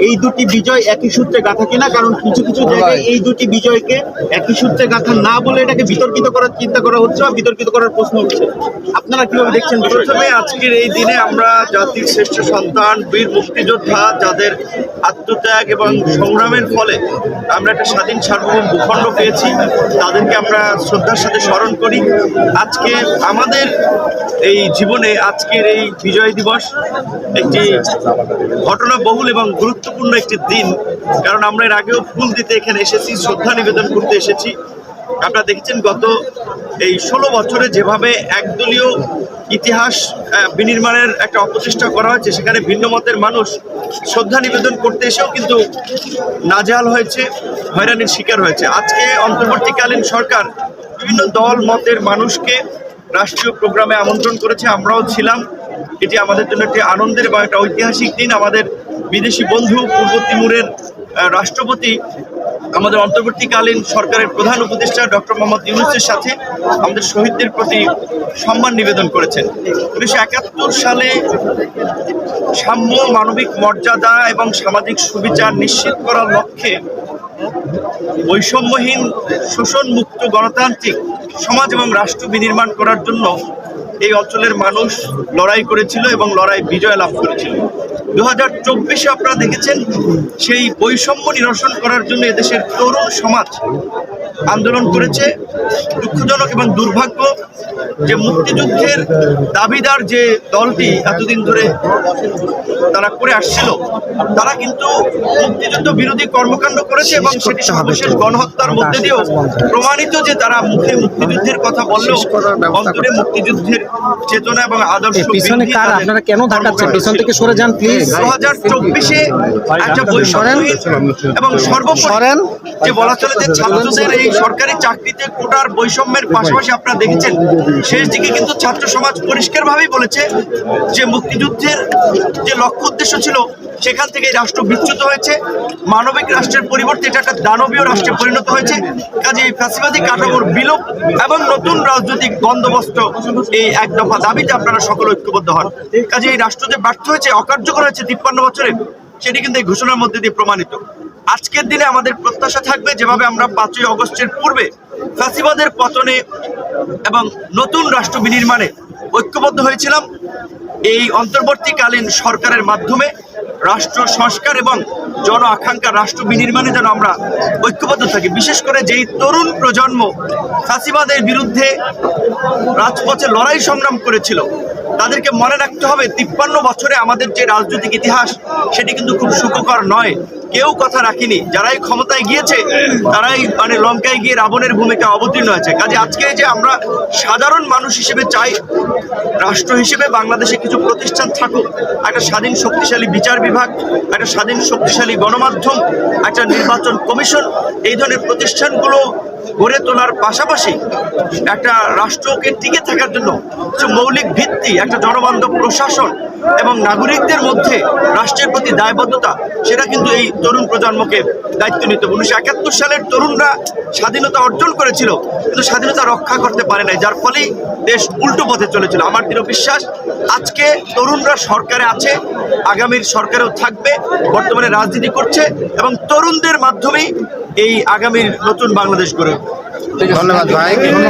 এই দুটি বিজয় একই সূত্রে গাঁথা কিনা, কারণ কিছু কিছু জায়গায় এই দুটি বিজয়কে একই সূত্রে গাঁথা না বলে এটাকে বিতর্কিত করার চিন্তা করা হচ্ছে বা বিতর্কিত করার প্রশ্ন উঠছে। আপনারা কিভাবে দেখছেন? প্রথমে আজকের এই দিনে আমরা জাতির শ্রেষ্ঠ সন্তান বীর মুক্তিযোদ্ধা যাদের আত্মত্যাগ এবং সংগ্রামের ফলে আমরা একটা স্বাধীন সার্বভৌম ভূখণ্ড পেয়েছি, তাদেরকে আমরা শ্রদ্ধার সাথে স্মরণ করি। আজকে আমাদের এই জীবনে আজকের এই বিজয় দিবস একটি ঘটনাবহুল এবং গুরুত্বপূর্ণ একটি দিন, কারণ আমরা এর আগেও ফুল দিতে এখানে এসেছি, শ্রদ্ধা নিবেদন করতে এসেছি। আপনারা দেখেছেন গত এই 16 বছরে যেভাবে একদলীয় ইতিহাস বিনির্মাণের একটা অপচেষ্টা করা হয়েছে, সেখানে ভিন্ন মতের মানুষ শ্রদ্ধা নিবেদন করতে এসেও কিন্তু নাজেহাল হয়েছে, হয়রানির শিকার হয়েছে। আজকে অন্তর্বর্তীকালীন সরকার বিভিন্ন দল মতের মানুষকে রাষ্ট্রীয় প্রোগ্রামে আমন্ত্রণ করেছে, আমরাও ছিলাম। এটি আমাদের জন্য একটি আনন্দের বা একটা ঐতিহাসিক দিন। আমাদের বিদেশি বন্ধু পূর্ব তিমুরের রাষ্ট্রপতি আমাদের অন্তর্বর্তীকালীন সরকারের প্রধান উপদেষ্টা ডক্টর মোহাম্মদ ইউনূসের সাথে আমাদের শহীদদের প্রতি সম্মান নিবেদন করেছেন। 1971 সালে সাম্য, মানবিক মর্যাদা এবং সামাজিক সুবিচার নিশ্চিত করার লক্ষ্যে বৈষম্যহীন, শোষণমুক্ত গণতান্ত্রিক সমাজ এবং রাষ্ট্র বিনির্মাণ করার জন্য এই অঞ্চলের মানুষ লড়াই করেছিল এবং লড়াই বিজয় লাভ করেছিল। 2024-এ আপনারা দেখেছেন সেই বৈষম্য নিরসন করার জন্য এদেশের তরুণ সমাজ আন্দোলন করেছে। দুঃখজনক এবং দুর্ভাগ্য যে মুক্তিযুদ্ধের দাবিদার যে দলটি এতদিন ধরে তারা করে আসছিল, তারা কিন্তু মুক্তিযুদ্ধ বিরোধী কর্মকাণ্ড করেছে এবং সেটি সর্বশেষ গণহত্যার মধ্যে দিয়েও প্রমাণিত যে তারা মুখে মুক্তিযুদ্ধের কথা বললেও অন্তরে মুক্তিযুদ্ধের চেতনা এবং আদর্শ। আপনারা কেন ধাক্কাচ্ছেন? পিছন থেকে সরে যান প্লিজ। 2024-এ একটা বৈষম্যহীন এবং সর্বোপরি যে বলা চলে যে ছাত্রদের এই সরকারি চাকরিতে কোটার বৈষম্যের পাশাপাশি আপনারা দেখেছেন শেষ দিকে কিন্তু ছাত্র সমাজ পরিষ্কারভাবেই বলেছে যে মুক্তিযুদ্ধের যে লক্ষ্য উদ্দেশ্য ছিল সেখান থেকে রাষ্ট্র বিচ্যুত হয়েছে, মানবিক রাষ্ট্রের পরিবর্তে এটা একটা দানবীয় রাষ্ট্রে পরিণত হয়েছে। কাজে এই ফ্যাসিবাদী কাঠামোর বিলোপ এবং নতুন রাজনৈতিক বন্দোবস্ত, এই এক দফা দাবিতে আপনারা সকলে ঐক্যবদ্ধ হন। কাজে এই রাষ্ট্র যে ব্যর্থ হয়েছে, অকার্যকর হয়েছে 53 বছরে, সেটি কিন্তু এই ঘোষণার মধ্যে দিয়ে প্রমাণিত। আজকের দিনে আমাদের প্রত্যাশা থাকবে যেভাবে আমরা 5ই অগস্টের পূর্বে ফ্যাসিবাদের পতনে এবং নতুন রাষ্ট্র বিনির্মাণে ঐক্যবদ্ধ হয়েছিলাম, এই অন্তর্বর্তীকালীন সরকারের মাধ্যমে রাষ্ট্র সংস্কার এবং জন আকাঙ্ক্ষা রাষ্ট্র বিনির্মাণে যেন আমরা ঐক্যবদ্ধ থাকি। বিশেষ করে যেই তরুণ প্রজন্ম ফ্যাসিবাদের বিরুদ্ধে রাজপথে লড়াই সংগ্রাম করেছিল, তাদেরকে মনে রাখতে হবে 53 বছরে আমাদের যে রাজনৈতিক ইতিহাস সেটি কিন্তু খুব সুখকর নয়। কেউ কথা রাখেনি, যারাই ক্ষমতায় গিয়েছে তারাই লঙ্কায় গিয়ে রাবণের ভূমিকা অবতীর্ণ হয়েছে। কাজে আজকে যে আমরা সাধারণ মানুষ হিসেবে চাই রাষ্ট্র হিসেবে বাংলাদেশে কিছু প্রতিষ্ঠান থাকুক, একটা স্বাধীন শক্তিশালী বিচার বিভাগ, একটা স্বাধীন শক্তিশালী গণমাধ্যম, একটা নির্বাচন কমিশন, এই ধরনের প্রতিষ্ঠানগুলো গড়ে তোলার পাশাপাশি একটা রাষ্ট্রকে টিকে থাকার জন্য কিছু মৌলিক ভিত্তি, একটা জনবান্ধব প্রশাসন এবং নাগরিকদের মধ্যে রাষ্ট্রের প্রতি দায়বদ্ধতা, সেটা কিন্তু এই তরুণ প্রজন্মকে দায়িত্ব নিতে হবে। 1971 সালের তরুণরা স্বাধীনতা অর্জন করেছিল কিন্তু স্বাধীনতা রক্ষা করতে পারে নাই, যার ফলেই দেশ উল্টো পথে চলেছিল। আমার দৃঢ় বিশ্বাস আজকে তরুণরা সরকারে আছে, আগামীর সরকারেও থাকবে, বর্তমানে রাজনীতি করছে এবং তরুণদের মাধ্যমেই এই আগামীর নতুন বাংলাদেশ গড়ে উঠবে। ধন্যবাদ ভাই।